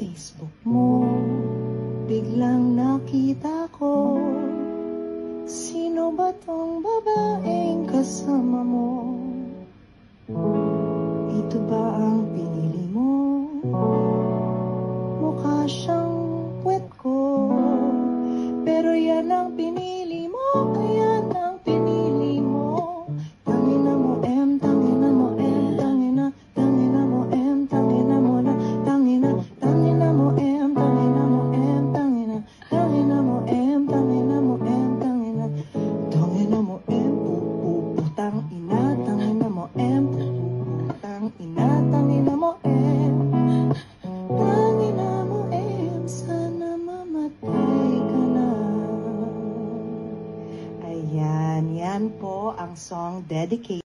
Facebook mo, biglang nakita ko, sino ba tong babaeng kasama mo? Ito ba ang pinili mo? Mukha siyang puwet ko, pero yan ang pinili mo, yan ang pinili mo. Tangina mo, tangina mo, tangina, tangina mo, tangina mo na, tangina, tangina mo, tangina mo, tangina, tangina mo, tangina mo, tangina, tangina mo, putang ina, tangina mo, putang ina, tangina mo, tangina mo, sana mamatay ka na. Ayan, yan po ang song dedicated